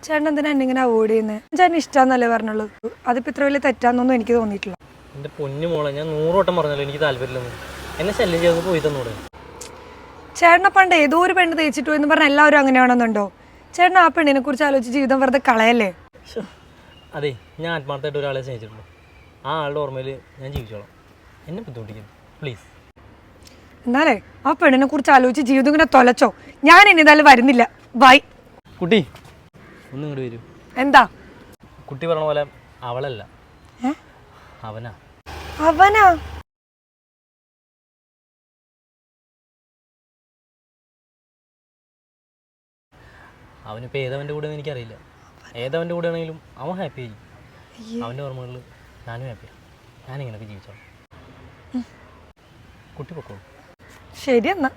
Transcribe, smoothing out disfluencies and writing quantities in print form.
ചേട്ടൻ എന്തിനാ എന്നെ ഇങ്ങനെ അവോയ്ഡ് ചെയ്യുന്നത്? ചേട്ടന് ഇഷ്ടമാണെന്നല്ലേ പറഞ്ഞുള്ളൂ. അതിപ്പോൾ ഇത്ര വലിയ തെറ്റാന്നൊന്നും എനിക്ക് തോന്നിയിട്ടില്ല. എൻ്റെ പൊന്നു മോളെ, ഞാൻ 100 വട്ടം പറഞ്ഞല്ലോ എനിക്ക് താല്പര്യമില്ലെന്ന്. എന്നെ ശല്യം ചെയ്ത് പോയി തന്നൂടെ? ചേട്ടനെ പണ്ട് ഏതോ ഒരു പെണ്ണ് തേച്ചിട്ടു എന്ന് പറഞ്ഞാൽ എല്ലാവരും അങ്ങനെയാണെന്നുണ്ടോ? ചേട്ടൻ ആ പെണ്ണിനെ കുറിച്ച് ആലോചിച്ച് ജീവിതം വെറുതെ കളയല്ലേ? അതെ, ഞാൻ ആത്മാർത്ഥമായിട്ട് ഒരാളെ സ്നേഹിച്ചിട്ടുള്ളൂ. ആ ആളുടെ ഓർമ്മയിൽ ഞാൻ ജീവിച്ചോളാം. എന്നെ ബുദ്ധിമുട്ടിക്കുന്നു പ്ലീസ്. എന്നാലേ ആ പെണ്ണിനെ കുറിച്ച് ആലോചിച്ച് ജീവിതം ഇങ്ങനെ തൊലച്ചോ. ഞാൻ ഇനി എന്തായാലും വരുന്നില്ല. ബൈ. കുട്ടി ഒന്ന് ഇങ്ങോട്ട് വരൂ. എന്താ? കുട്ടി പറഞ്ഞ പോലെ അവളല്ല, അവനാ. അവനാ? അവനിപ്പോൾ ഏതവൻ്റെ കൂടെ എനിക്കറിയില്ല. ഏതവൻ്റെ കൂടെ ആണെങ്കിലും അവൻ ഹാപ്പി ആയിരിക്കും. അവൻ്റെ ഓർമ്മകളിൽ ഞാനും ഹാപ്പിയാണ്. ഞാനിങ്ങനെയൊക്കെ ജീവിച്ചോളാം. കുട്ടി പൊക്കോളൂ. ശരി എന്നാ.